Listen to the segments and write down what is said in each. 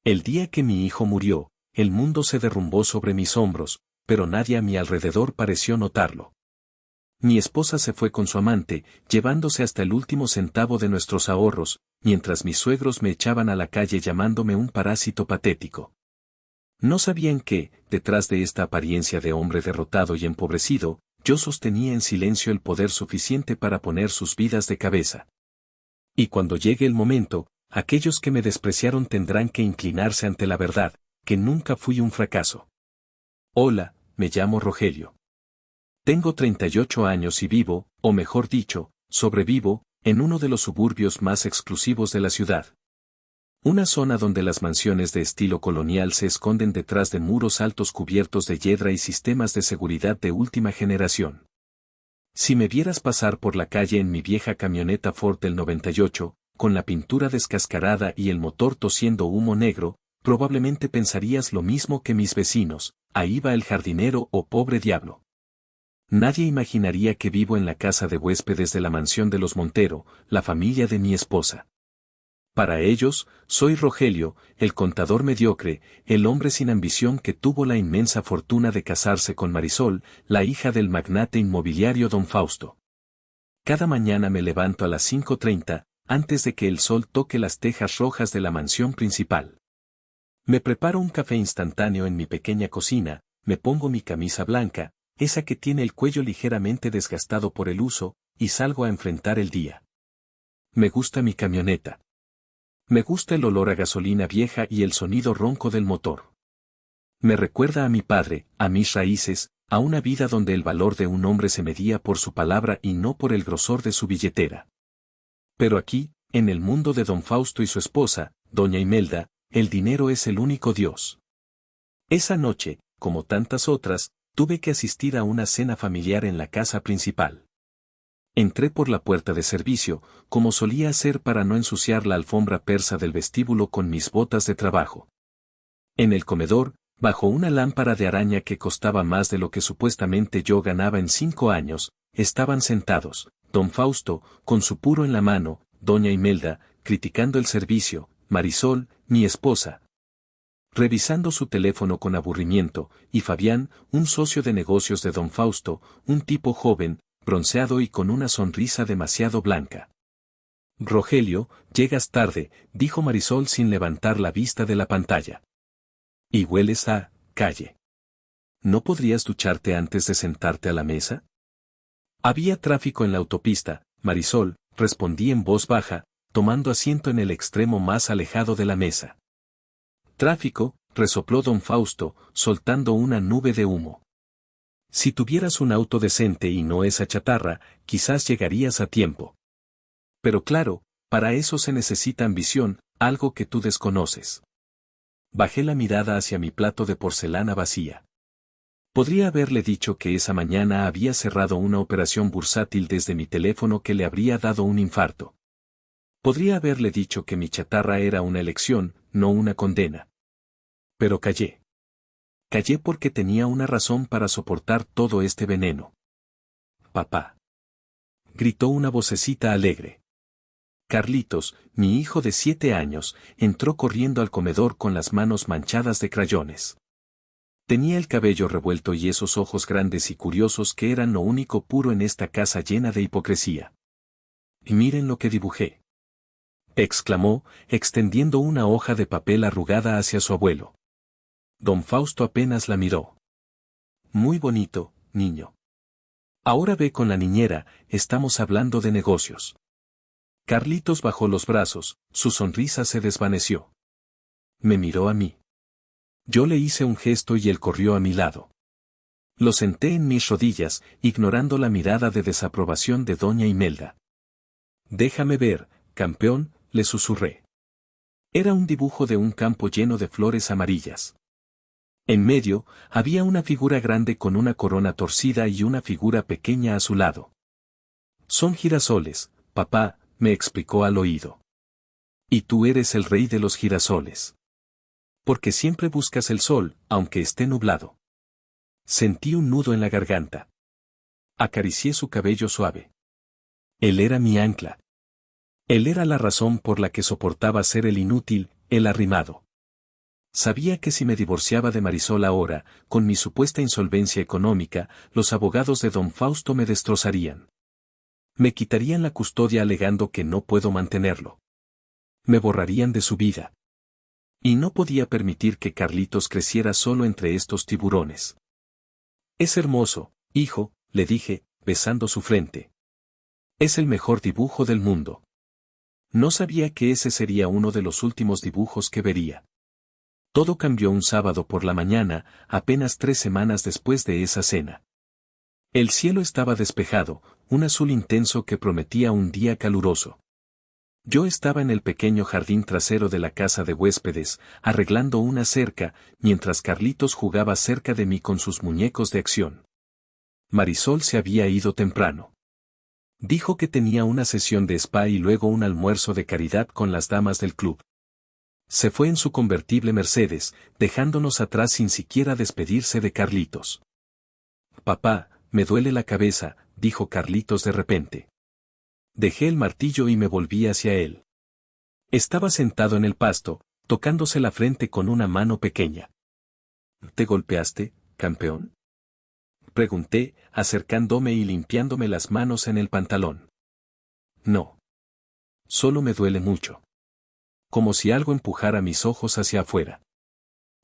El día que mi hijo murió, el mundo se derrumbó sobre mis hombros, pero nadie a mi alrededor pareció notarlo. Mi esposa se fue con su amante, llevándose hasta el último centavo de nuestros ahorros, mientras mis suegros me echaban a la calle llamándome un parásito patético. No sabían que, detrás de esta apariencia de hombre derrotado y empobrecido, yo sostenía en silencio el poder suficiente para poner sus vidas de cabeza. Y cuando llegue el momento, aquellos que me despreciaron tendrán que inclinarse ante la verdad, que nunca fui un fracaso. Hola, me llamo Rogelio. Tengo 38 años y vivo, o mejor dicho, sobrevivo, en uno de los suburbios más exclusivos de la ciudad. Una zona donde las mansiones de estilo colonial se esconden detrás de muros altos cubiertos de hiedra y sistemas de seguridad de última generación. Si me vieras pasar por la calle en mi vieja camioneta Ford del 98, con la pintura descascarada y el motor tosiendo humo negro, probablemente pensarías lo mismo que mis vecinos: ahí va el jardinero o pobre diablo. Nadie imaginaría que vivo en la casa de huéspedes de la mansión de los Montero, la familia de mi esposa. Para ellos, soy Rogelio, el contador mediocre, el hombre sin ambición que tuvo la inmensa fortuna de casarse con Marisol, la hija del magnate inmobiliario don Fausto. Cada mañana me levanto a las 5:30, antes de que el sol toque las tejas rojas de la mansión principal. Me preparo un café instantáneo en mi pequeña cocina, me pongo mi camisa blanca, esa que tiene el cuello ligeramente desgastado por el uso, y salgo a enfrentar el día. Me gusta mi camioneta. Me gusta el olor a gasolina vieja y el sonido ronco del motor. Me recuerda a mi padre, a mis raíces, a una vida donde el valor de un hombre se medía por su palabra y no por el grosor de su billetera. Pero aquí, en el mundo de don Fausto y su esposa, doña Imelda, el dinero es el único Dios. Esa noche, como tantas otras, tuve que asistir a una cena familiar en la casa principal. Entré por la puerta de servicio, como solía hacer para no ensuciar la alfombra persa del vestíbulo con mis botas de trabajo. En el comedor, bajo una lámpara de araña que costaba más de lo que supuestamente yo ganaba en 5 años, estaban sentados, don Fausto, con su puro en la mano, doña Imelda, criticando el servicio, Marisol, mi esposa, revisando su teléfono con aburrimiento, y Fabián, un socio de negocios de don Fausto, un tipo joven, bronceado y con una sonrisa demasiado blanca. Rogelio, llegas tarde, dijo Marisol sin levantar la vista de la pantalla. Y hueles a calle. ¿No podrías ducharte antes de sentarte a la mesa? Había tráfico en la autopista, Marisol, respondí en voz baja, tomando asiento en el extremo más alejado de la mesa. Tráfico, resopló don Fausto, soltando una nube de humo. Si tuvieras un auto decente y no esa chatarra, quizás llegarías a tiempo. Pero claro, para eso se necesita ambición, algo que tú desconoces. Bajé la mirada hacia mi plato de porcelana vacía. Podría haberle dicho que esa mañana había cerrado una operación bursátil desde mi teléfono que le habría dado un infarto. Podría haberle dicho que mi chatarra era una elección, no una condena. Pero callé. Callé porque tenía una razón para soportar todo este veneno. Papá. Gritó una vocecita alegre. Carlitos, mi hijo de 7 años, entró corriendo al comedor con las manos manchadas de crayones. Tenía el cabello revuelto y esos ojos grandes y curiosos que eran lo único puro en esta casa llena de hipocresía. Y miren lo que dibujé, exclamó, extendiendo una hoja de papel arrugada hacia su abuelo. Don Fausto apenas la miró. Muy bonito, niño. Ahora ve con la niñera, estamos hablando de negocios. Carlitos bajó los brazos, su sonrisa se desvaneció. Me miró a mí. Yo le hice un gesto y él corrió a mi lado. Lo senté en mis rodillas, ignorando la mirada de desaprobación de doña Imelda. Déjame ver, campeón, le susurré. Era un dibujo de un campo lleno de flores amarillas. En medio, había una figura grande con una corona torcida y una figura pequeña a su lado. Son girasoles, papá, me explicó al oído. Y tú eres el rey de los girasoles. Porque siempre buscas el sol, aunque esté nublado. Sentí un nudo en la garganta. Acaricié su cabello suave. Él era mi ancla. Él era la razón por la que soportaba ser el inútil, el arrimado. Sabía que si me divorciaba de Marisol ahora, con mi supuesta insolvencia económica, los abogados de don Fausto me destrozarían. Me quitarían la custodia alegando que no puedo mantenerlo. Me borrarían de su vida. Y no podía permitir que Carlitos creciera solo entre estos tiburones. Es hermoso, hijo, le dije, besando su frente. Es el mejor dibujo del mundo. No sabía que ese sería uno de los últimos dibujos que vería. Todo cambió un sábado por la mañana, apenas 3 semanas después de esa cena. El cielo estaba despejado, un azul intenso que prometía un día caluroso. Yo estaba en el pequeño jardín trasero de la casa de huéspedes, arreglando una cerca, mientras Carlitos jugaba cerca de mí con sus muñecos de acción. Marisol se había ido temprano. Dijo que tenía una sesión de spa y luego un almuerzo de caridad con las damas del club. Se fue en su convertible Mercedes, dejándonos atrás sin siquiera despedirse de Carlitos. Papá, me duele la cabeza, dijo Carlitos de repente. Dejé el martillo y me volví hacia él. Estaba sentado en el pasto, tocándose la frente con una mano pequeña. ¿Te golpeaste, campeón? Pregunté, acercándome y limpiándome las manos en el pantalón. No. Solo me duele mucho. Como si algo empujara mis ojos hacia afuera.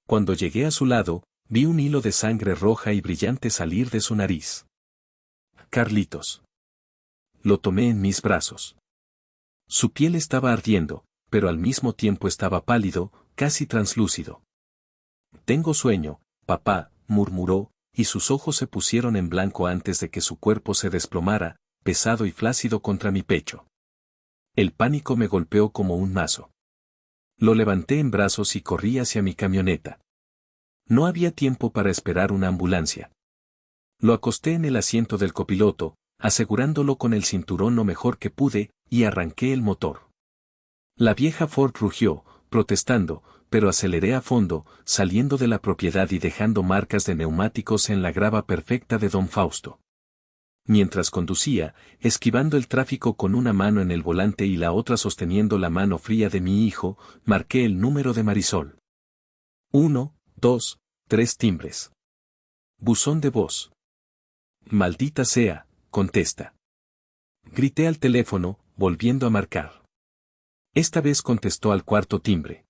Cuando llegué a su lado, vi un hilo de sangre roja y brillante salir de su nariz. Carlitos. Lo tomé en mis brazos. Su piel estaba ardiendo, pero al mismo tiempo estaba pálido, casi translúcido. Tengo sueño, papá, murmuró, y sus ojos se pusieron en blanco antes de que su cuerpo se desplomara, pesado y flácido contra mi pecho. El pánico me golpeó como un mazo. Lo levanté en brazos y corrí hacia mi camioneta. No había tiempo para esperar una ambulancia. Lo acosté en el asiento del copiloto, asegurándolo con el cinturón lo mejor que pude, y arranqué el motor. La vieja Ford rugió, protestando, pero aceleré a fondo, saliendo de la propiedad y dejando marcas de neumáticos en la grava perfecta de don Fausto. Mientras conducía, esquivando el tráfico con una mano en el volante y la otra sosteniendo la mano fría de mi hijo, marqué el número de Marisol. 1, 2, 3 timbres. Buzón de voz. Maldita sea, contesta. Grité al teléfono, volviendo a marcar. Esta vez contestó al cuarto timbre.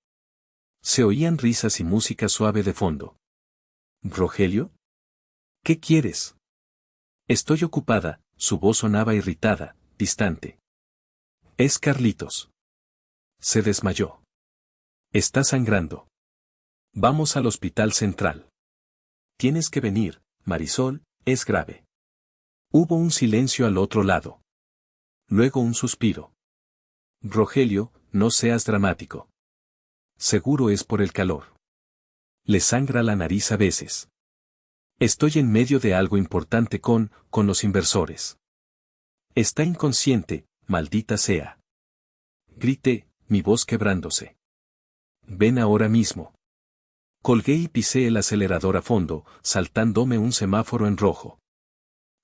Se oían risas y música suave de fondo. ¿Rogelio? ¿Qué quieres? Estoy ocupada, su voz sonaba irritada, distante. Es Carlitos. Se desmayó. Está sangrando. Vamos al hospital central. Tienes que venir, Marisol, es grave. Hubo un silencio al otro lado. Luego un suspiro. Rogelio, no seas dramático. Seguro es por el calor. Le sangra la nariz a veces. Estoy en medio de algo importante con los inversores. Está inconsciente, maldita sea. Grité, mi voz quebrándose. Ven ahora mismo. Colgué y pisé el acelerador a fondo, saltándome un semáforo en rojo.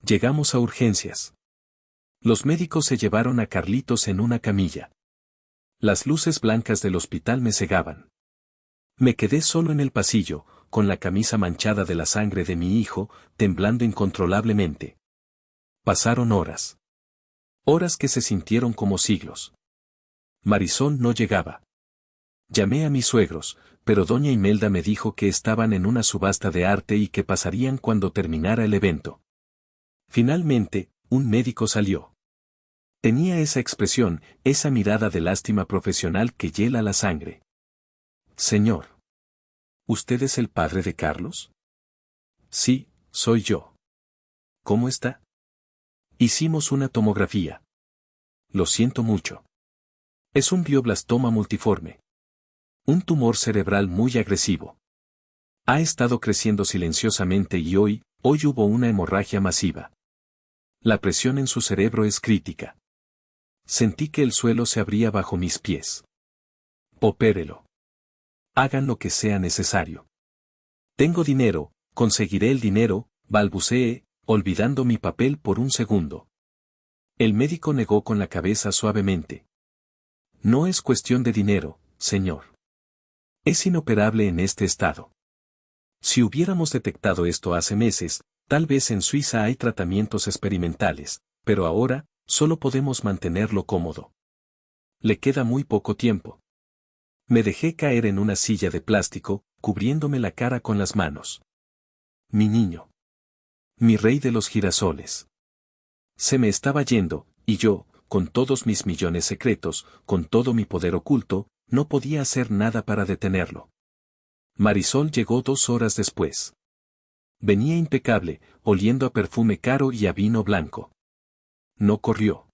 Llegamos a urgencias. Los médicos se llevaron a Carlitos en una camilla. Las luces blancas del hospital me cegaban. Me quedé solo en el pasillo, con la camisa manchada de la sangre de mi hijo, temblando incontrolablemente. Pasaron horas. Horas que se sintieron como siglos. Marisol no llegaba. Llamé a mis suegros, pero doña Imelda me dijo que estaban en una subasta de arte y que pasarían cuando terminara el evento. Finalmente, un médico salió. Tenía esa expresión, esa mirada de lástima profesional que hiela la sangre. Señor. ¿Usted es el padre de Carlos? Sí, soy yo. ¿Cómo está? Hicimos una tomografía. Lo siento mucho. Es un glioblastoma multiforme. Un tumor cerebral muy agresivo. Ha estado creciendo silenciosamente y hoy hubo una hemorragia masiva. La presión en su cerebro es crítica. Sentí que el suelo se abría bajo mis pies. Opérelo. Hagan lo que sea necesario. Tengo dinero, conseguiré el dinero, balbuceé, olvidando mi papel por un segundo. El médico negó con la cabeza suavemente. No es cuestión de dinero, señor. Es inoperable en este estado. Si hubiéramos detectado esto hace meses, tal vez en Suiza hay tratamientos experimentales, pero ahora, solo podemos mantenerlo cómodo. Le queda muy poco tiempo. Me dejé caer en una silla de plástico, cubriéndome la cara con las manos. Mi niño. Mi rey de los girasoles. Se me estaba yendo, y yo, con todos mis millones secretos, con todo mi poder oculto, no podía hacer nada para detenerlo. Marisol llegó 2 horas después. Venía impecable, oliendo a perfume caro y a vino blanco. No corrió.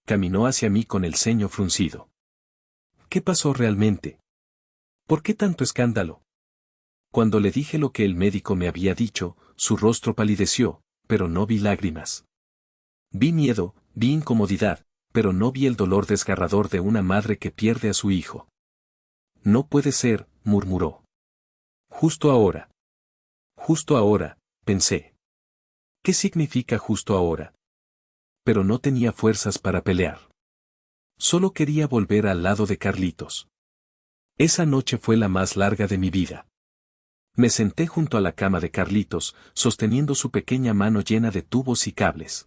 Caminó hacia mí con el ceño fruncido. ¿Qué pasó realmente? ¿Por qué tanto escándalo? Cuando le dije lo que el médico me había dicho, su rostro palideció, pero no vi lágrimas. Vi miedo, vi incomodidad, pero no vi el dolor desgarrador de una madre que pierde a su hijo. No puede ser, murmuró. Justo ahora. Justo ahora, pensé. ¿Qué significa justo ahora? Pero no tenía fuerzas para pelear. Solo quería volver al lado de Carlitos. Esa noche fue la más larga de mi vida. Me senté junto a la cama de Carlitos, sosteniendo su pequeña mano llena de tubos y cables.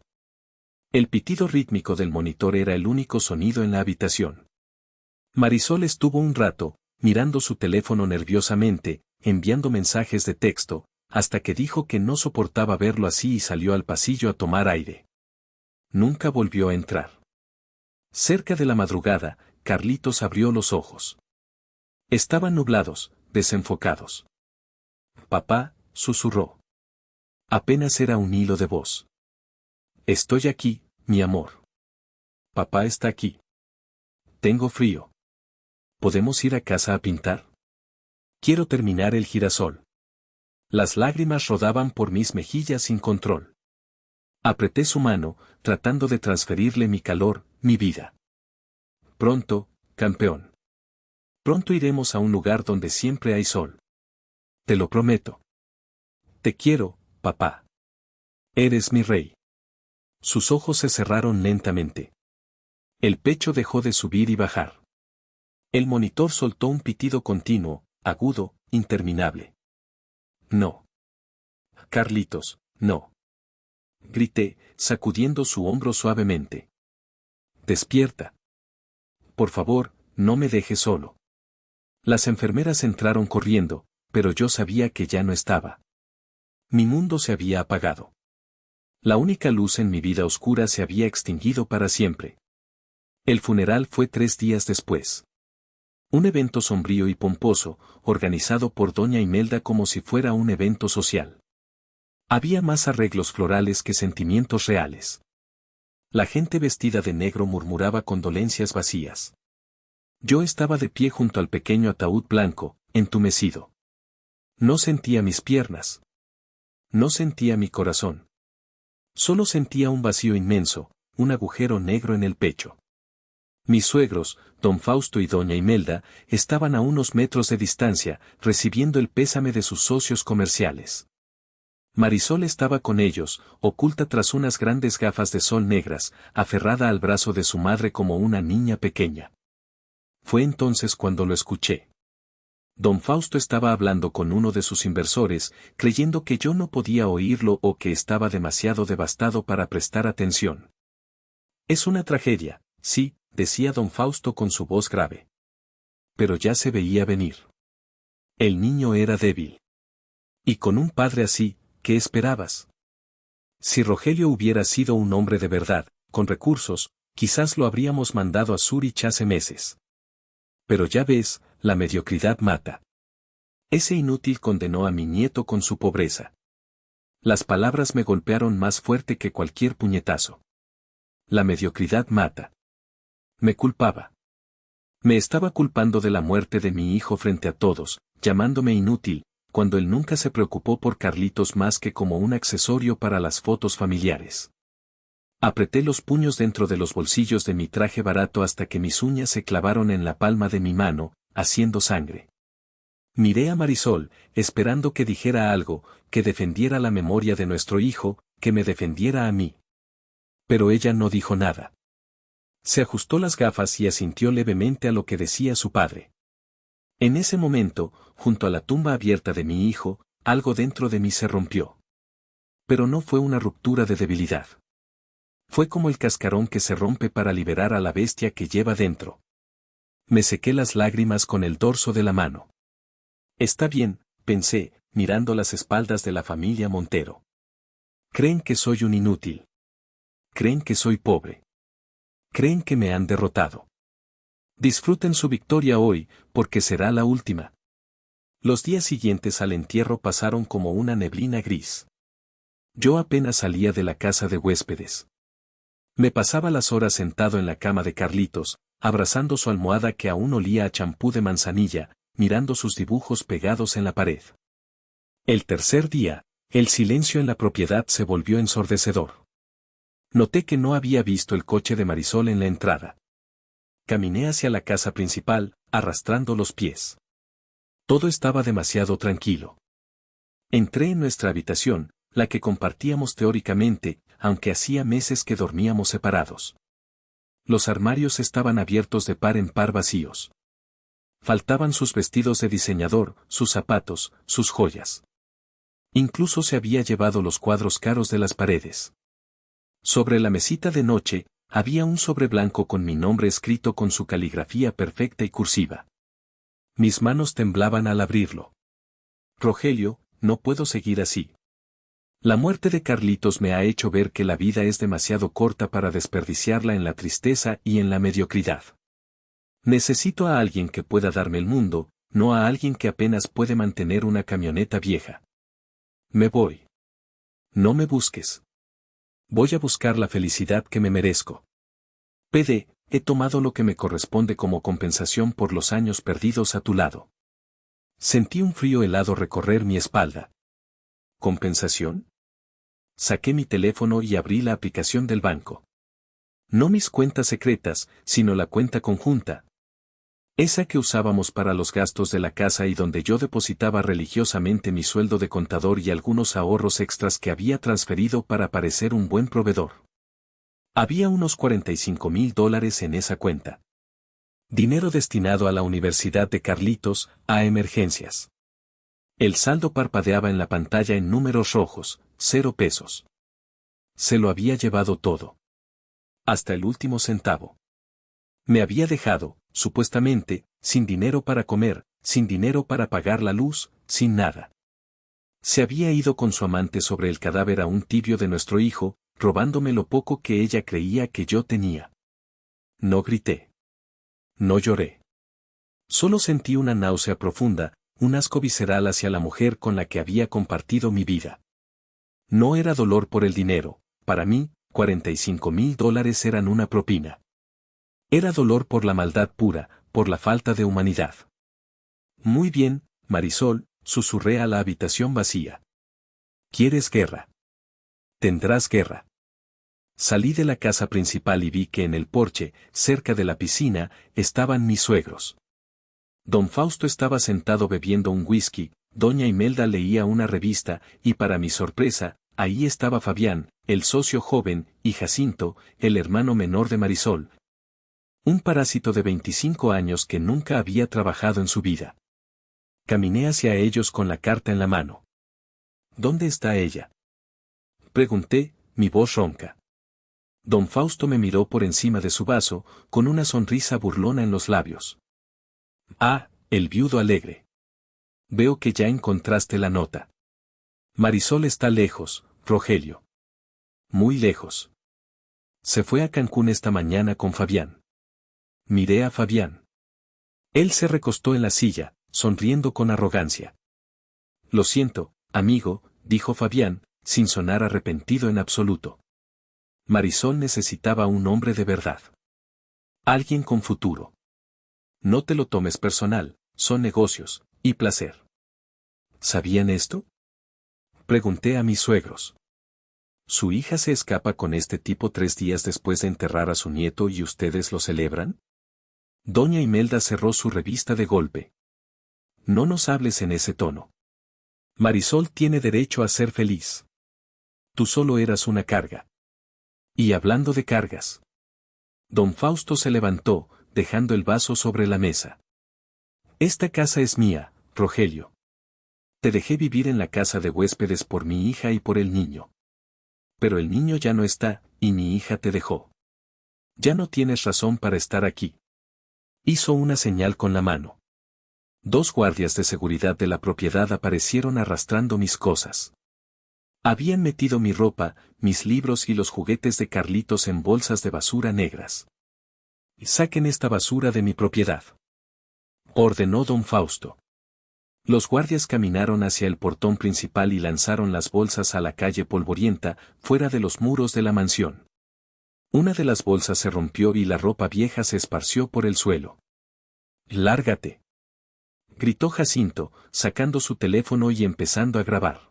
El pitido rítmico del monitor era el único sonido en la habitación. Marisol estuvo un rato, mirando su teléfono nerviosamente, enviando mensajes de texto, hasta que dijo que no soportaba verlo así y salió al pasillo a tomar aire. Nunca volvió a entrar. Cerca de la madrugada, Carlitos abrió los ojos. Estaban nublados, desenfocados. Papá, susurró. Apenas era un hilo de voz. Estoy aquí, mi amor. Papá está aquí. Tengo frío. ¿Podemos ir a casa a pintar? Quiero terminar el girasol. Las lágrimas rodaban por mis mejillas sin control. Apreté su mano, tratando de transferirle mi calor, mi vida. Pronto, campeón. Pronto iremos a un lugar donde siempre hay sol. Te lo prometo. Te quiero, papá. Eres mi rey. Sus ojos se cerraron lentamente. El pecho dejó de subir y bajar. El monitor soltó un pitido continuo, agudo, interminable. No. Carlitos, no. Grité, sacudiendo su hombro suavemente. Despierta. Por favor, no me dejes solo. Las enfermeras entraron corriendo, pero yo sabía que ya no estaba. Mi mundo se había apagado. La única luz en mi vida oscura se había extinguido para siempre. El funeral fue 3 días después. Un evento sombrío y pomposo, organizado por doña Imelda como si fuera un evento social. Había más arreglos florales que sentimientos reales. La gente vestida de negro murmuraba condolencias vacías. Yo estaba de pie junto al pequeño ataúd blanco, entumecido. No sentía mis piernas. No sentía mi corazón. Solo sentía un vacío inmenso, un agujero negro en el pecho. Mis suegros, don Fausto y doña Imelda, estaban a unos metros de distancia, recibiendo el pésame de sus socios comerciales. Marisol estaba con ellos, oculta tras unas grandes gafas de sol negras, aferrada al brazo de su madre como una niña pequeña. Fue entonces cuando lo escuché. Don Fausto estaba hablando con uno de sus inversores, creyendo que yo no podía oírlo o que estaba demasiado devastado para prestar atención. Es una tragedia, sí, decía don Fausto con su voz grave. Pero ya se veía venir. El niño era débil. Y con un padre así, ¿qué esperabas? Si Rogelio hubiera sido un hombre de verdad, con recursos, quizás lo habríamos mandado a Zúrich hace meses. Pero ya ves, la mediocridad mata. Ese inútil condenó a mi nieto con su pobreza. Las palabras me golpearon más fuerte que cualquier puñetazo. La mediocridad mata. Me culpaba. Me estaba culpando de la muerte de mi hijo frente a todos, llamándome inútil, cuando él nunca se preocupó por Carlitos más que como un accesorio para las fotos familiares. Apreté los puños dentro de los bolsillos de mi traje barato hasta que mis uñas se clavaron en la palma de mi mano, haciendo sangre. Miré a Marisol, esperando que dijera algo, que defendiera la memoria de nuestro hijo, que me defendiera a mí. Pero ella no dijo nada. Se ajustó las gafas y asintió levemente a lo que decía su padre. En ese momento, junto a la tumba abierta de mi hijo, algo dentro de mí se rompió. Pero no fue una ruptura de debilidad. Fue como el cascarón que se rompe para liberar a la bestia que lleva dentro. Me sequé las lágrimas con el dorso de la mano. Está bien, pensé, mirando las espaldas de la familia Montero. Creen que soy un inútil. Creen que soy pobre. Creen que me han derrotado. Disfruten su victoria hoy, porque será la última. Los días siguientes al entierro pasaron como una neblina gris. Yo apenas salía de la casa de huéspedes. Me pasaba las horas sentado en la cama de Carlitos, abrazando su almohada que aún olía a champú de manzanilla, mirando sus dibujos pegados en la pared. El tercer día, el silencio en la propiedad se volvió ensordecedor. Noté que no había visto el coche de Marisol en la entrada. Caminé hacia la casa principal, arrastrando los pies. Todo estaba demasiado tranquilo. Entré en nuestra habitación, la que compartíamos teóricamente, aunque hacía meses que dormíamos separados. Los armarios estaban abiertos de par en par vacíos. Faltaban sus vestidos de diseñador, sus zapatos, sus joyas. Incluso se había llevado los cuadros caros de las paredes. Sobre la mesita de noche, había un sobre blanco con mi nombre escrito con su caligrafía perfecta y cursiva. Mis manos temblaban al abrirlo. Rogelio, no puedo seguir así. La muerte de Carlitos me ha hecho ver que la vida es demasiado corta para desperdiciarla en la tristeza y en la mediocridad. Necesito a alguien que pueda darme el mundo, no a alguien que apenas puede mantener una camioneta vieja. Me voy. No me busques. Voy a buscar la felicidad que me merezco. PD, he tomado lo que me corresponde como compensación por los años perdidos a tu lado. Sentí un frío helado recorrer mi espalda. ¿Compensación? Saqué mi teléfono y abrí la aplicación del banco. No mis cuentas secretas, sino la cuenta conjunta. Esa que usábamos para los gastos de la casa y donde yo depositaba religiosamente mi sueldo de contador y algunos ahorros extras que había transferido para parecer un buen proveedor. Había unos $45,000 en esa cuenta. Dinero destinado a la Universidad de Carlitos, a emergencias. El saldo parpadeaba en la pantalla en números rojos, 0 pesos. Se lo había llevado todo. Hasta el último centavo. Me había dejado, supuestamente, sin dinero para comer, sin dinero para pagar la luz, sin nada. Se había ido con su amante sobre el cadáver aún tibio de nuestro hijo, robándome lo poco que ella creía que yo tenía. No grité. No lloré. Solo sentí una náusea profunda, un asco visceral hacia la mujer con la que había compartido mi vida. No era dolor por el dinero, para mí, $45,000 eran una propina. Era dolor por la maldad pura, por la falta de humanidad. Muy bien, Marisol, susurré a la habitación vacía. ¿Quieres guerra? Tendrás guerra. Salí de la casa principal y vi que en el porche, cerca de la piscina, estaban mis suegros. Don Fausto estaba sentado bebiendo un whisky, doña Imelda leía una revista, y para mi sorpresa, ahí estaba Fabián, el socio joven, y Jacinto, el hermano menor de Marisol. Un parásito de 25 años que nunca había trabajado en su vida. Caminé hacia ellos con la carta en la mano. ¿Dónde está ella? Pregunté, mi voz ronca. Don Fausto me miró por encima de su vaso, con una sonrisa burlona en los labios. Ah, el viudo alegre. Veo que ya encontraste la nota. Marisol está lejos, Rogelio. Muy lejos. Se fue a Cancún esta mañana con Fabián. Miré a Fabián. Él se recostó en la silla, sonriendo con arrogancia. Lo siento, amigo, dijo Fabián, sin sonar arrepentido en absoluto. Marisol necesitaba un hombre de verdad. Alguien con futuro. No te lo tomes personal, son negocios, y placer. ¿Sabían esto? Pregunté a mis suegros. ¿Su hija se escapa con este tipo 3 días después de enterrar a su nieto y ustedes lo celebran? Doña Imelda cerró su revista de golpe. No nos hables en ese tono. Marisol tiene derecho a ser feliz. Tú solo eras una carga. Y hablando de cargas. Don Fausto se levantó, dejando el vaso sobre la mesa. Esta casa es mía, Rogelio. Te dejé vivir en la casa de huéspedes por mi hija y por el niño. Pero el niño ya no está, y mi hija te dejó. Ya no tienes razón para estar aquí. Hizo una señal con la mano. 2 guardias de seguridad de la propiedad aparecieron arrastrando mis cosas. Habían metido mi ropa, mis libros y los juguetes de Carlitos en bolsas de basura negras. Saquen esta basura de mi propiedad, ordenó don Fausto. Los guardias caminaron hacia el portón principal y lanzaron las bolsas a la calle polvorienta, fuera de los muros de la mansión. Una de las bolsas se rompió y la ropa vieja se esparció por el suelo. ¡Lárgate!, gritó Jacinto, sacando su teléfono y empezando a grabar.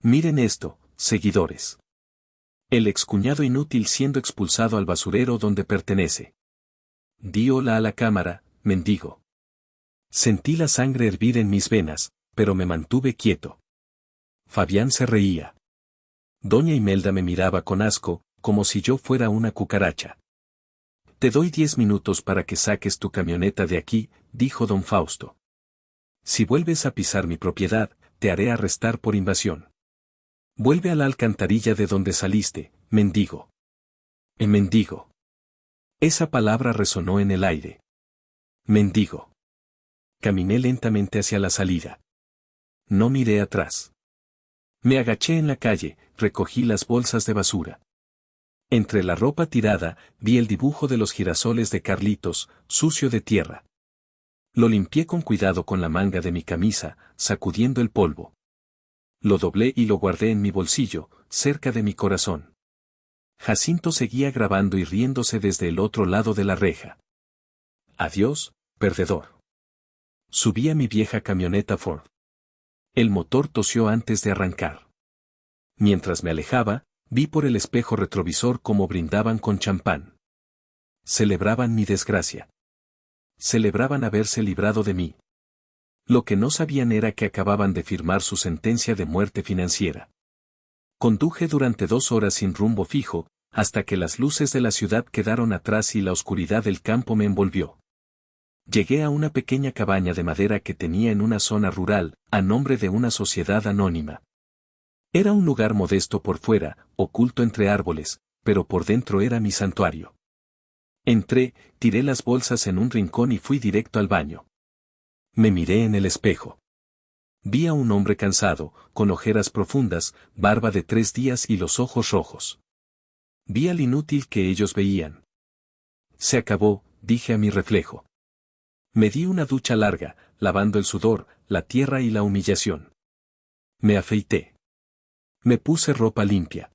Miren esto, seguidores. El excuñado inútil siendo expulsado al basurero donde pertenece. Di hola a la cámara, mendigo. Sentí la sangre hervir en mis venas, pero me mantuve quieto. Fabián se reía. Doña Imelda me miraba con asco, como si yo fuera una cucaracha. Te doy 10 minutos para que saques tu camioneta de aquí, dijo don Fausto. Si vuelves a pisar mi propiedad, te haré arrestar por invasión. Vuelve a la alcantarilla de donde saliste, mendigo. Mendigo. Esa palabra resonó en el aire. Mendigo. Caminé lentamente hacia la salida. No miré atrás. Me agaché en la calle, recogí las bolsas de basura. Entre la ropa tirada, vi el dibujo de los girasoles de Carlitos, sucio de tierra. Lo limpié con cuidado con la manga de mi camisa, sacudiendo el polvo. Lo doblé y lo guardé en mi bolsillo, cerca de mi corazón. Jacinto seguía grabando y riéndose desde el otro lado de la reja. Adiós, perdedor. Subí a mi vieja camioneta Ford. El motor tosió antes de arrancar. Mientras me alejaba, vi por el espejo retrovisor cómo brindaban con champán. Celebraban mi desgracia. Celebraban haberse librado de mí. Lo que no sabían era que acababan de firmar su sentencia de muerte financiera. Conduje durante 2 horas sin rumbo fijo, hasta que las luces de la ciudad quedaron atrás y la oscuridad del campo me envolvió. Llegué a una pequeña cabaña de madera que tenía en una zona rural, a nombre de una sociedad anónima. Era un lugar modesto por fuera, oculto entre árboles, pero por dentro era mi santuario. Entré, tiré las bolsas en un rincón y fui directo al baño. Me miré en el espejo. Vi a un hombre cansado, con ojeras profundas, barba de 3 días y los ojos rojos. Vi al inútil que ellos veían. Se acabó, dije a mi reflejo. Me di una ducha larga, lavando el sudor, la tierra y la humillación. Me afeité. Me puse ropa limpia.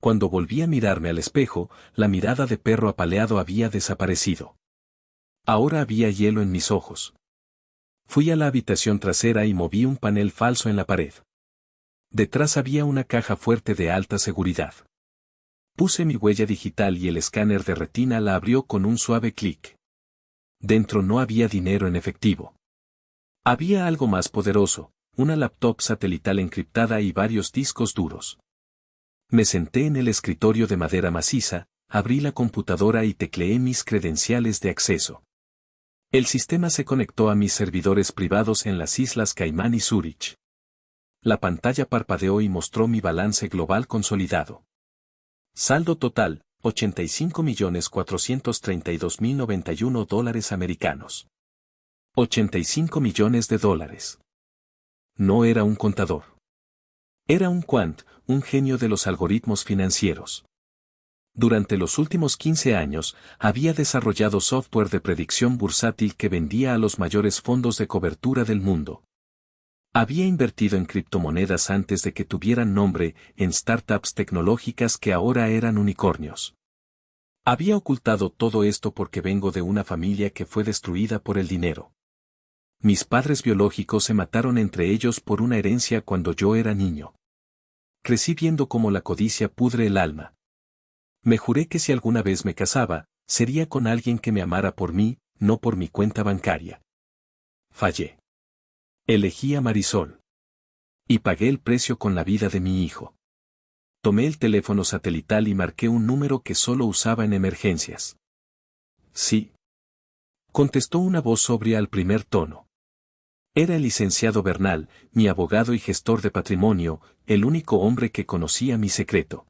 Cuando volví a mirarme al espejo, la mirada de perro apaleado había desaparecido. Ahora había hielo en mis ojos. Fui a la habitación trasera y moví un panel falso en la pared. Detrás había una caja fuerte de alta seguridad. Puse mi huella digital y el escáner de retina la abrió con un suave clic. Dentro no había dinero en efectivo. Había algo más poderoso, una laptop satelital encriptada y varios discos duros. Me senté en el escritorio de madera maciza, abrí la computadora y tecleé mis credenciales de acceso. El sistema se conectó a mis servidores privados en las Islas Caimán y Zúrich. La pantalla parpadeó y mostró mi balance global consolidado. Saldo total, $85.432.091 americanos. 85 millones de dólares. No era un contador. Era un quant, un genio de los algoritmos financieros. Durante los últimos 15 años, había desarrollado software de predicción bursátil que vendía a los mayores fondos de cobertura del mundo. Había invertido en criptomonedas antes de que tuvieran nombre, en startups tecnológicas que ahora eran unicornios. Había ocultado todo esto porque vengo de una familia que fue destruida por el dinero. Mis padres biológicos se mataron entre ellos por una herencia cuando yo era niño. Crecí viendo cómo la codicia pudre el alma. Me juré que si alguna vez me casaba, sería con alguien que me amara por mí, no por mi cuenta bancaria. Fallé. Elegí a Marisol. Y pagué el precio con la vida de mi hijo. Tomé el teléfono satelital y marqué un número que solo usaba en emergencias. Sí. Contestó una voz sobria al primer tono. Era el licenciado Bernal, mi abogado y gestor de patrimonio, el único hombre que conocía mi secreto.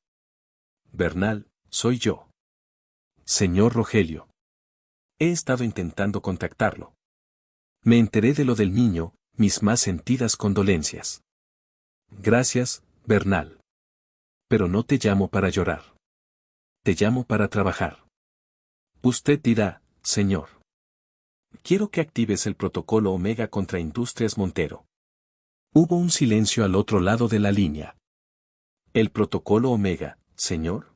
Bernal, soy yo. Señor Rogelio. He estado intentando contactarlo. Me enteré de lo del niño, mis más sentidas condolencias. Gracias, Bernal. Pero no te llamo para llorar. Te llamo para trabajar. Usted dirá, señor. Quiero que actives el protocolo Omega contra Industrias Montero. Hubo un silencio al otro lado de la línea. ¿El protocolo Omega, señor?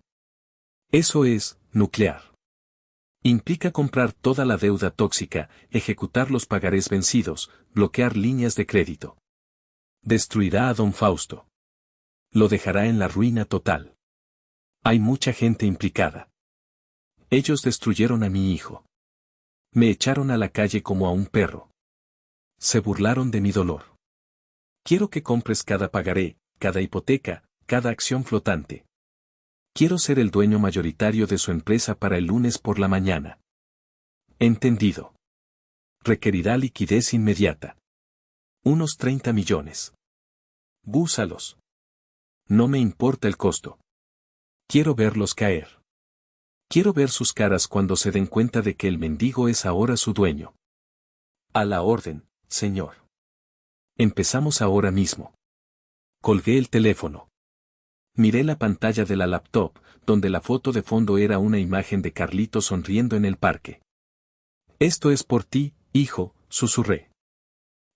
Eso es, nuclear. Implica comprar toda la deuda tóxica, ejecutar los pagarés vencidos, bloquear líneas de crédito. Destruirá a don Fausto. Lo dejará en la ruina total. Hay mucha gente implicada. Ellos destruyeron a mi hijo. Me echaron a la calle como a un perro. Se burlaron de mi dolor. Quiero que compres cada pagaré, cada hipoteca, cada acción flotante. Quiero ser el dueño mayoritario de su empresa para el lunes por la mañana. Entendido. Requerirá liquidez inmediata. Unos 30 millones. Búsalos. No me importa el costo. Quiero verlos caer. Quiero ver sus caras cuando se den cuenta de que el mendigo es ahora su dueño. A la orden, señor. Empezamos ahora mismo. Colgué el teléfono. Miré la pantalla de la laptop, donde la foto de fondo era una imagen de Carlito sonriendo en el parque. Esto es por ti, hijo, susurré.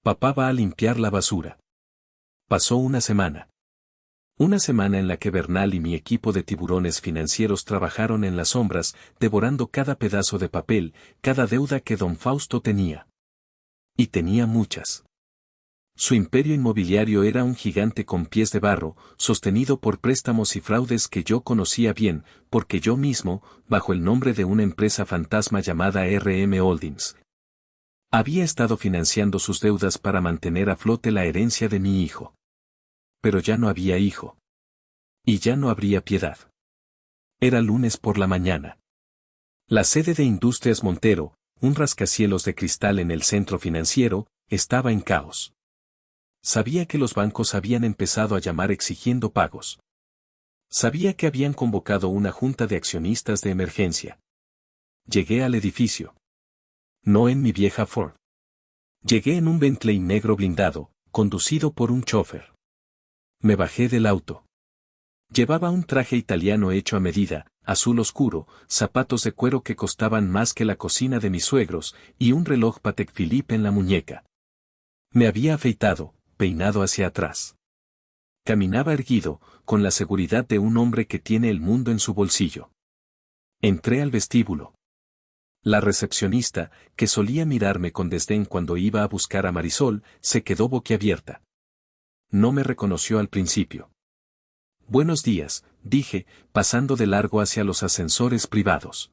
Papá va a limpiar la basura. Pasó una semana. Una semana en la que Bernal y mi equipo de tiburones financieros trabajaron en las sombras, devorando cada pedazo de papel, cada deuda que don Fausto tenía. Y tenía muchas. Su imperio inmobiliario era un gigante con pies de barro, sostenido por préstamos y fraudes que yo conocía bien, porque yo mismo, bajo el nombre de una empresa fantasma llamada RM Holdings, había estado financiando sus deudas para mantener a flote la herencia de mi hijo. Pero ya no había hijo. Y ya no habría piedad. Era lunes por la mañana. La sede de Industrias Montero, un rascacielos de cristal en el centro financiero, estaba en caos. Sabía que los bancos habían empezado a llamar exigiendo pagos. Sabía que habían convocado una junta de accionistas de emergencia. Llegué al edificio. No en mi vieja Ford. Llegué en un Bentley negro blindado, conducido por un chofer. Me bajé del auto. Llevaba un traje italiano hecho a medida, azul oscuro, zapatos de cuero que costaban más que la cocina de mis suegros, y un reloj Patek Philippe en la muñeca. Me había afeitado, peinado hacia atrás. Caminaba erguido, con la seguridad de un hombre que tiene el mundo en su bolsillo. Entré al vestíbulo. La recepcionista, que solía mirarme con desdén cuando iba a buscar a Marisol, se quedó boquiabierta. No me reconoció al principio. Buenos días, dije, pasando de largo hacia los ascensores privados.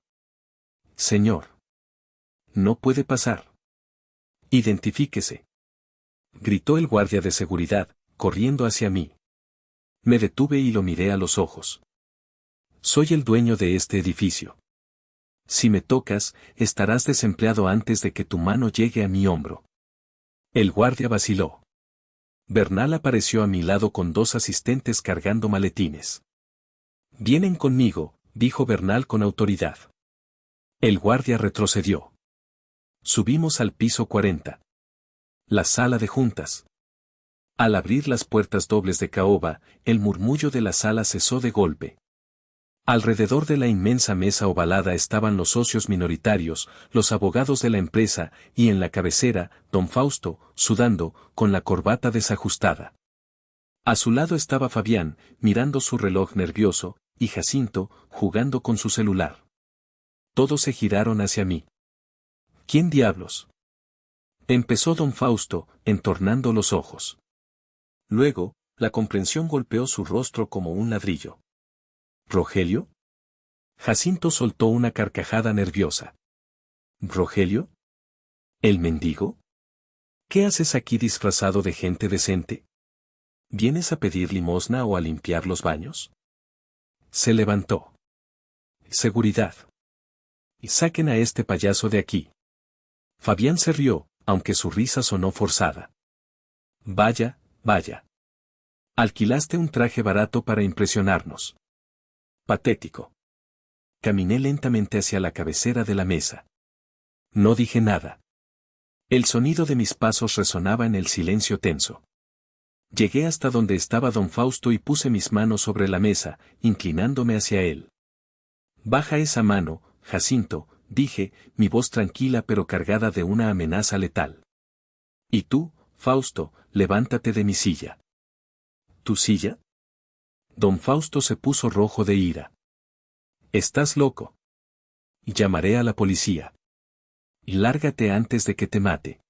Señor. No puede pasar. Identifíquese. Gritó el guardia de seguridad, corriendo hacia mí. Me detuve y lo miré a los ojos. Soy el dueño de este edificio. Si me tocas, estarás desempleado antes de que tu mano llegue a mi hombro. El guardia vaciló. Bernal apareció a mi lado con dos asistentes cargando maletines. Vienen conmigo, dijo Bernal con autoridad. El guardia retrocedió. Subimos al piso 40. La sala de juntas. Al abrir las puertas dobles de caoba, el murmullo de la sala cesó de golpe. Alrededor de la inmensa mesa ovalada estaban los socios minoritarios, los abogados de la empresa, y en la cabecera, don Fausto, sudando, con la corbata desajustada. A su lado estaba Fabián, mirando su reloj nervioso, y Jacinto, jugando con su celular. Todos se giraron hacia mí. ¿Quién diablos? Empezó don Fausto, entornando los ojos. Luego, la comprensión golpeó su rostro como un ladrillo. ¿Rogelio? Jacinto soltó una carcajada nerviosa. ¿Rogelio? ¿El mendigo? ¿Qué haces aquí disfrazado de gente decente? ¿Vienes a pedir limosna o a limpiar los baños? Se levantó. Seguridad. Saquen a este payaso de aquí. Fabián se rió, aunque su risa sonó forzada. Vaya, vaya. Alquilaste un traje barato para impresionarnos. Patético. Caminé lentamente hacia la cabecera de la mesa. No dije nada. El sonido de mis pasos resonaba en el silencio tenso. Llegué hasta donde estaba don Fausto y puse mis manos sobre la mesa, inclinándome hacia él. Baja esa mano, Jacinto, dije, mi voz tranquila pero cargada de una amenaza letal. Y tú, Fausto, levántate de mi silla. ¿Tu silla? Don Fausto se puso rojo de ira. Estás loco. Llamaré a la policía. Lárgate antes de que te mate.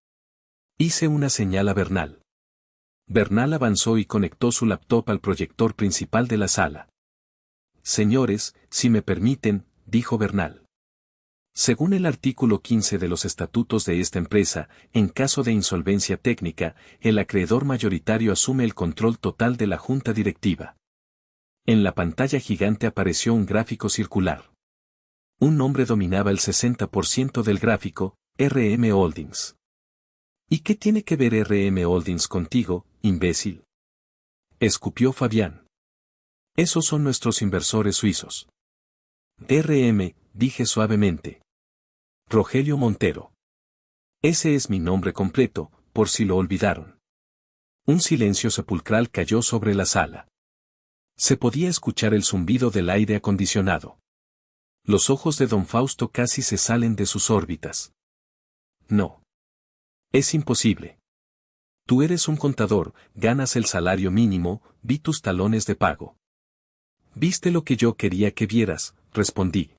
Hice una señal a Bernal. Bernal avanzó y conectó su laptop al proyector principal de la sala. Señores, si me permiten, dijo Bernal. Según el artículo 15 de los estatutos de esta empresa, en caso de insolvencia técnica, el acreedor mayoritario asume el control total de la junta directiva. En la pantalla gigante apareció un gráfico circular. Un nombre dominaba el 60% del gráfico, RM Holdings. ¿Y qué tiene que ver RM Holdings contigo, imbécil? Escupió Fabián. Esos son nuestros inversores suizos. RM, dije suavemente. Rogelio Montero. Ese es mi nombre completo, por si lo olvidaron. Un silencio sepulcral cayó sobre la sala. Se podía escuchar el zumbido del aire acondicionado. Los ojos de don Fausto casi se salen de sus órbitas. No. Es imposible. Tú eres un contador, ganas el salario mínimo, vi tus talones de pago. Viste lo que yo quería que vieras, respondí.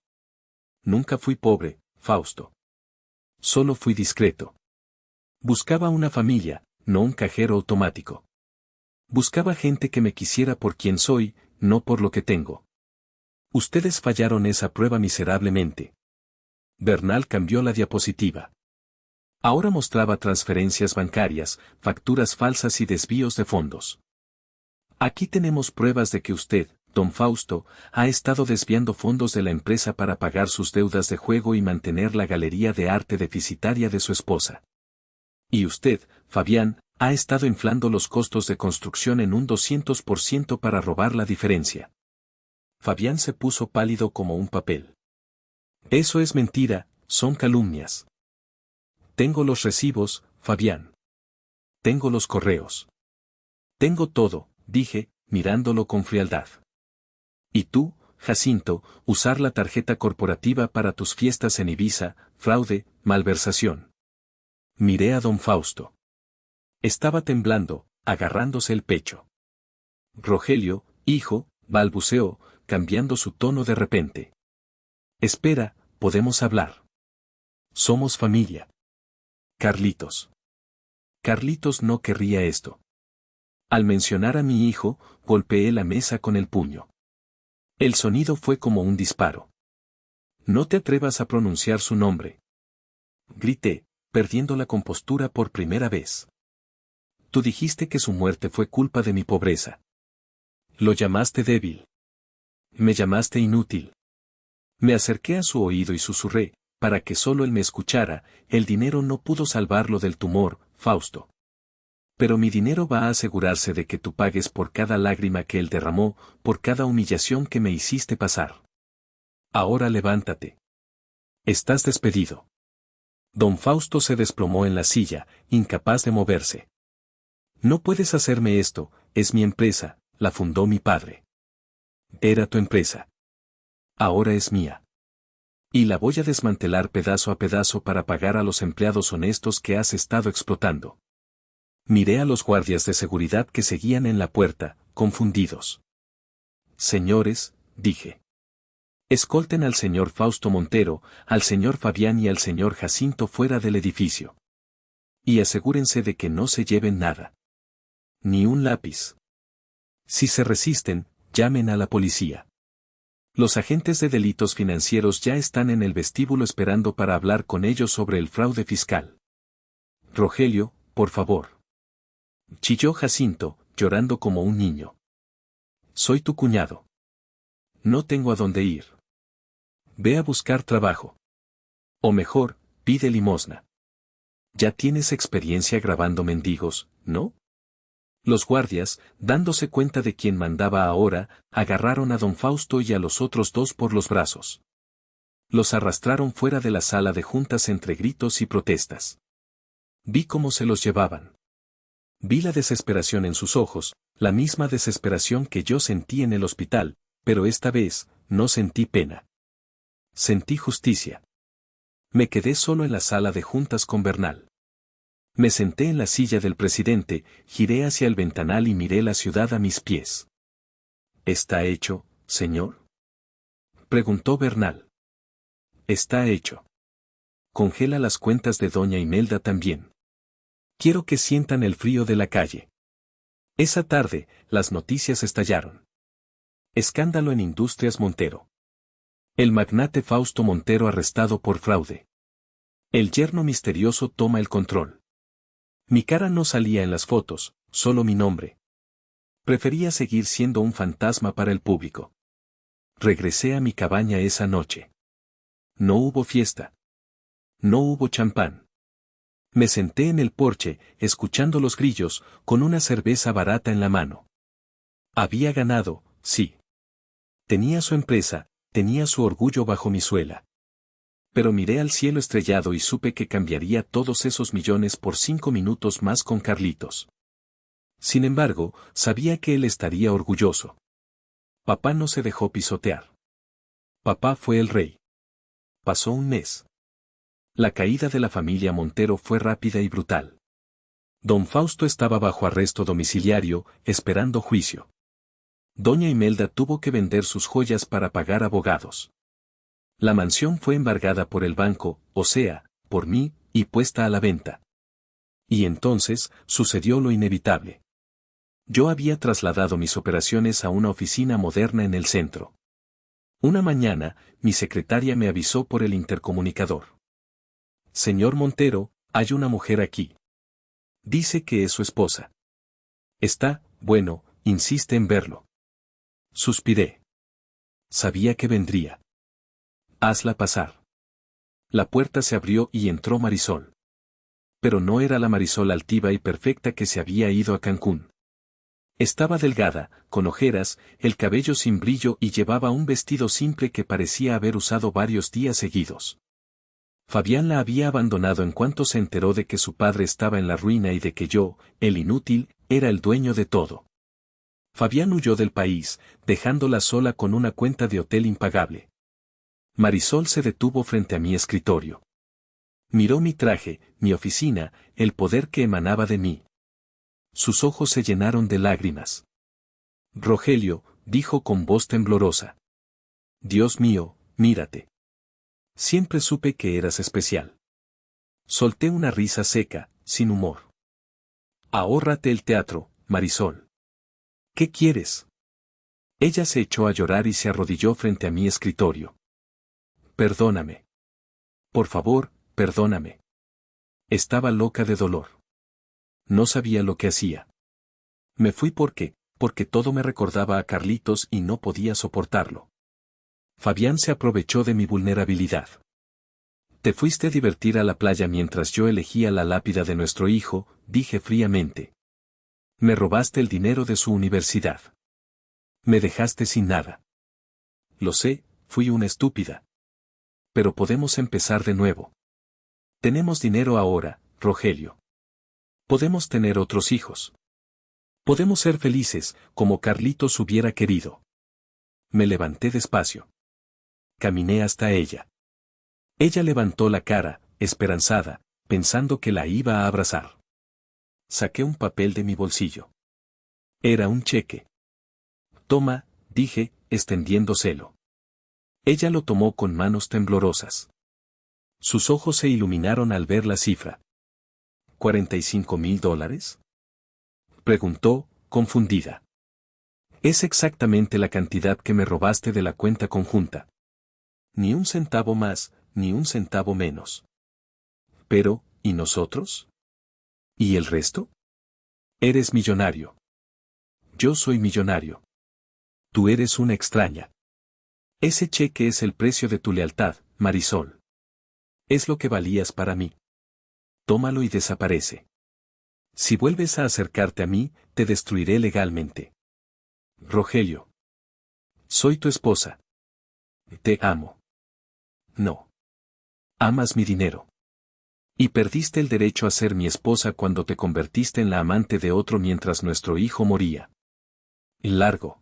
Nunca fui pobre, Fausto. Solo fui discreto. Buscaba una familia, no un cajero automático. Buscaba gente que me quisiera por quien soy, no por lo que tengo. Ustedes fallaron esa prueba miserablemente. Bernal cambió la diapositiva. Ahora mostraba transferencias bancarias, facturas falsas y desvíos de fondos. Aquí tenemos pruebas de que usted, don Fausto, ha estado desviando fondos de la empresa para pagar sus deudas de juego y mantener la galería de arte deficitaria de su esposa. Y usted, Fabián, ha estado inflando los costos de construcción en un 200% para robar la diferencia. Fabián se puso pálido como un papel. Eso es mentira, son calumnias. Tengo los recibos, Fabián. Tengo los correos. Tengo todo, dije, mirándolo con frialdad. Y tú, Jacinto, usar la tarjeta corporativa para tus fiestas en Ibiza, fraude, malversación. Miré a don Fausto. Estaba temblando, agarrándose el pecho. Rogelio, hijo, balbuceó, cambiando su tono de repente. Espera, podemos hablar. Somos familia. Carlitos. Carlitos no querría esto. Al mencionar a mi hijo, golpeé la mesa con el puño. El sonido fue como un disparo. No te atrevas a pronunciar su nombre. Grité, perdiendo la compostura por primera vez. Tú dijiste que su muerte fue culpa de mi pobreza. Lo llamaste débil. Me llamaste inútil. Me acerqué a su oído y susurré, para que solo él me escuchara, el dinero no pudo salvarlo del tumor, Fausto. Pero mi dinero va a asegurarse de que tú pagues por cada lágrima que él derramó, por cada humillación que me hiciste pasar. Ahora levántate. Estás despedido. Don Fausto se desplomó en la silla, incapaz de moverse. No puedes hacerme esto, es mi empresa, la fundó mi padre. Era tu empresa. Ahora es mía. Y la voy a desmantelar pedazo a pedazo para pagar a los empleados honestos que has estado explotando. Miré a los guardias de seguridad que seguían en la puerta, confundidos. Señores, dije. Escolten al señor Fausto Montero, al señor Fabián y al señor Jacinto fuera del edificio. Y asegúrense de que no se lleven nada. Ni un lápiz. Si se resisten, llamen a la policía. Los agentes de delitos financieros ya están en el vestíbulo esperando para hablar con ellos sobre el fraude fiscal. Rogelio, por favor. Chilló Jacinto, llorando como un niño. Soy tu cuñado. No tengo a dónde ir. Ve a buscar trabajo. O mejor, pide limosna. Ya tienes experiencia grabando mendigos, ¿no? Los guardias, dándose cuenta de quién mandaba ahora, agarraron a don Fausto y a los otros dos por los brazos. Los arrastraron fuera de la sala de juntas entre gritos y protestas. Vi cómo se los llevaban. Vi la desesperación en sus ojos, la misma desesperación que yo sentí en el hospital, pero esta vez, no sentí pena. Sentí justicia. Me quedé solo en la sala de juntas con Bernal. Me senté en la silla del presidente, giré hacia el ventanal y miré la ciudad a mis pies. ¿Está hecho, señor?, preguntó Bernal. Está hecho. Congela las cuentas de doña Imelda también. Quiero que sientan el frío de la calle. Esa tarde, las noticias estallaron. Escándalo en Industrias Montero. El magnate Fausto Montero arrestado por fraude. El yerno misterioso toma el control. Mi cara no salía en las fotos, solo mi nombre. Prefería seguir siendo un fantasma para el público. Regresé a mi cabaña esa noche. No hubo fiesta. No hubo champán. Me senté en el porche, escuchando los grillos, con una cerveza barata en la mano. Había ganado, sí. Tenía su empresa, tenía su orgullo bajo mi suela. Pero miré al cielo estrellado y supe que cambiaría todos esos millones por 5 minutos más con Carlitos. Sin embargo, sabía que él estaría orgulloso. Papá no se dejó pisotear. Papá fue el rey. Pasó un mes. La caída de la familia Montero fue rápida y brutal. Don Fausto estaba bajo arresto domiciliario, esperando juicio. Doña Imelda tuvo que vender sus joyas para pagar abogados. La mansión fue embargada por el banco, o sea, por mí, y puesta a la venta. Y entonces, sucedió lo inevitable. Yo había trasladado mis operaciones a una oficina moderna en el centro. Una mañana, mi secretaria me avisó por el intercomunicador. Señor Montero, hay una mujer aquí. Dice que es su esposa. Está, bueno, insiste en verlo. Suspiré. Sabía que vendría. Hazla pasar. La puerta se abrió y entró Marisol. Pero no era la Marisol altiva y perfecta que se había ido a Cancún. Estaba delgada, con ojeras, el cabello sin brillo y llevaba un vestido simple que parecía haber usado varios días seguidos. Fabián la había abandonado en cuanto se enteró de que su padre estaba en la ruina y de que yo, el inútil, era el dueño de todo. Fabián huyó del país, dejándola sola con una cuenta de hotel impagable. Marisol se detuvo frente a mi escritorio. Miró mi traje, mi oficina, el poder que emanaba de mí. Sus ojos se llenaron de lágrimas. Rogelio, dijo con voz temblorosa. Dios mío, mírate. Siempre supe que eras especial. Solté una risa seca, sin humor. Ahórrate el teatro, Marisol. ¿Qué quieres? Ella se echó a llorar y se arrodilló frente a mi escritorio. Perdóname. Por favor, perdóname. Estaba loca de dolor. No sabía lo que hacía. Me fui porque todo me recordaba a Carlitos y no podía soportarlo. Fabián se aprovechó de mi vulnerabilidad. Te fuiste a divertir a la playa mientras yo elegía la lápida de nuestro hijo, dije fríamente. Me robaste el dinero de su universidad. Me dejaste sin nada. Lo sé, fui una estúpida. Pero podemos empezar de nuevo. Tenemos dinero ahora, Rogelio. Podemos tener otros hijos. Podemos ser felices, como Carlitos hubiera querido. Me levanté despacio. Caminé hasta ella. Ella levantó la cara, esperanzada, pensando que la iba a abrazar. Saqué un papel de mi bolsillo. Era un cheque. Toma, dije, extendiéndoselo. Ella lo tomó con manos temblorosas. Sus ojos se iluminaron al ver la cifra. ¿$45,000? Preguntó, confundida. Es exactamente la cantidad que me robaste de la cuenta conjunta. Ni un centavo más, ni un centavo menos. Pero, ¿y nosotros? ¿Y el resto? Eres millonario. Yo soy millonario. Tú eres una extraña. Ese cheque es el precio de tu lealtad, Marisol. Es lo que valías para mí. tómalo y desaparece. Si vuelves a acercarte a mí, te destruiré legalmente. Rogelio. Soy tu esposa. Te amo. No. Amas mi dinero. Y perdiste el derecho a ser mi esposa cuando te convertiste en la amante de otro mientras nuestro hijo moría. Largo.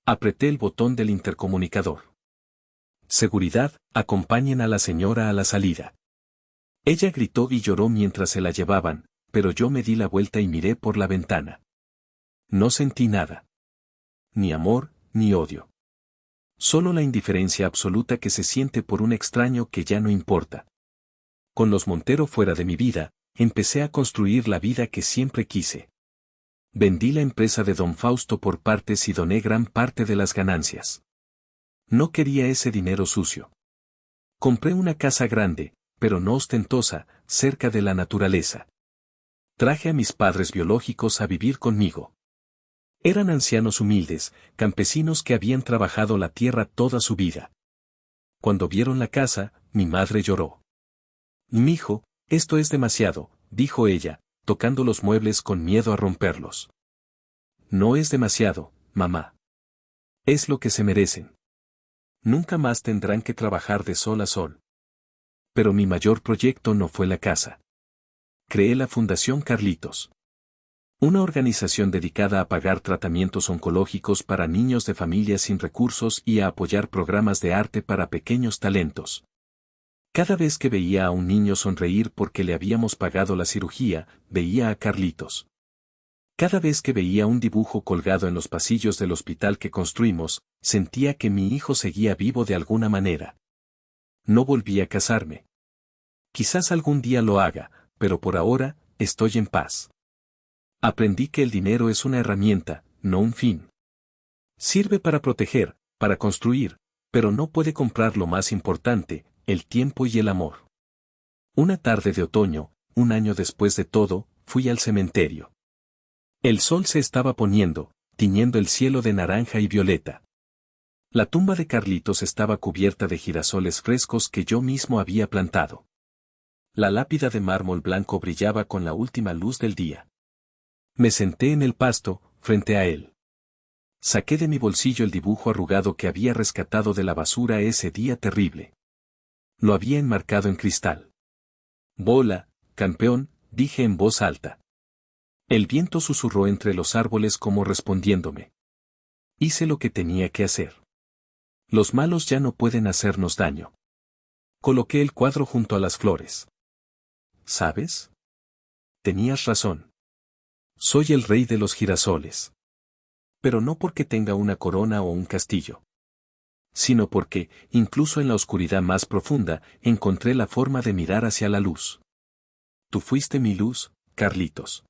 Apreté el botón del intercomunicador. Seguridad, acompañen a la señora a la salida. Ella gritó y lloró mientras se la llevaban, pero yo me di la vuelta y miré por la ventana. No sentí nada. Ni amor, ni odio. Solo la indiferencia absoluta que se siente por un extraño que ya no importa. Con los Montero fuera de mi vida, empecé a construir la vida que siempre quise. Vendí la empresa de don Fausto por partes y doné gran parte de las ganancias. No quería ese dinero sucio. Compré una casa grande, pero no ostentosa, cerca de la naturaleza. Traje a mis padres biológicos a vivir conmigo. Eran ancianos humildes, campesinos que habían trabajado la tierra toda su vida. Cuando vieron la casa, mi madre lloró. «Mijo, esto es demasiado», dijo ella, tocando los muebles con miedo a romperlos. «No es demasiado, mamá. Es lo que se merecen. Nunca más tendrán que trabajar de sol a sol». Pero mi mayor proyecto no fue la casa. Creé la Fundación Carlitos. Una organización dedicada a pagar tratamientos oncológicos para niños de familias sin recursos y a apoyar programas de arte para pequeños talentos. Cada vez que veía a un niño sonreír porque le habíamos pagado la cirugía, veía a Carlitos. Cada vez que veía un dibujo colgado en los pasillos del hospital que construimos, sentía que mi hijo seguía vivo de alguna manera. No volví a casarme. Quizás algún día lo haga, pero por ahora, estoy en paz. Aprendí que el dinero es una herramienta, no un fin. Sirve para proteger, para construir, pero no puede comprar lo más importante, el tiempo y el amor. Una tarde de otoño, un año después de todo, fui al cementerio. El sol se estaba poniendo, tiñendo el cielo de naranja y violeta. La tumba de Carlitos estaba cubierta de girasoles frescos que yo mismo había plantado. La lápida de mármol blanco brillaba con la última luz del día. Me senté en el pasto, frente a él. Saqué de mi bolsillo el dibujo arrugado que había rescatado de la basura ese día terrible. Lo había enmarcado en cristal. «Bola, campeón», dije en voz alta. El viento susurró entre los árboles como respondiéndome. Hice lo que tenía que hacer. Los malos ya no pueden hacernos daño. Coloqué el cuadro junto a las flores. ¿Sabes? Tenías razón. Soy el rey de los girasoles. Pero no porque tenga una corona o un castillo. Sino porque, incluso en la oscuridad más profunda, encontré la forma de mirar hacia la luz. Tú fuiste mi luz, Carlitos.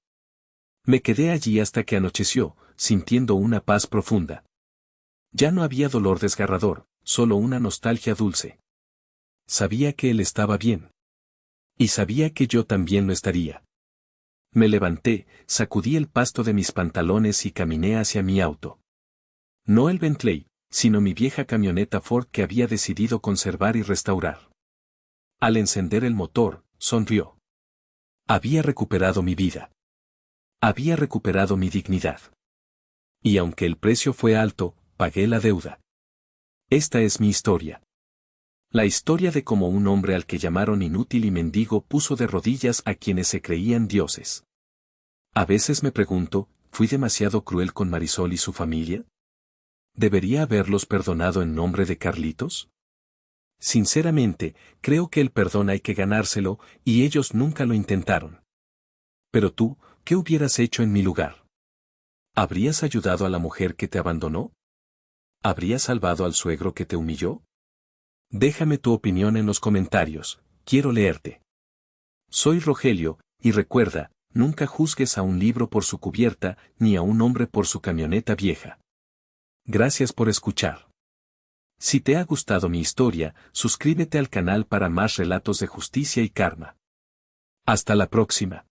Me quedé allí hasta que anocheció, sintiendo una paz profunda. Ya no había dolor desgarrador, solo una nostalgia dulce. Sabía que él estaba bien. Y sabía que yo también lo estaría. Me levanté, sacudí el pasto de mis pantalones y caminé hacia mi auto. No el Bentley, sino mi vieja camioneta Ford que había decidido conservar y restaurar. Al encender el motor, sonrió. Había recuperado mi vida. Había recuperado mi dignidad. Y aunque el precio fue alto, pagué la deuda. Esta es mi historia. La historia de cómo un hombre al que llamaron inútil y mendigo puso de rodillas a quienes se creían dioses. A veces me pregunto, ¿fui demasiado cruel con Marisol y su familia? ¿Debería haberlos perdonado en nombre de Carlitos? Sinceramente, creo que el perdón hay que ganárselo, y ellos nunca lo intentaron. Pero tú, ¿qué hubieras hecho en mi lugar? ¿Habrías ayudado a la mujer que te abandonó? ¿Habrías salvado al suegro que te humilló? Déjame tu opinión en los comentarios, quiero leerte. Soy Rogelio, y recuerda, nunca juzgues a un libro por su cubierta, ni a un hombre por su camioneta vieja. Gracias por escuchar. Si te ha gustado mi historia, suscríbete al canal para más relatos de justicia y karma. Hasta la próxima.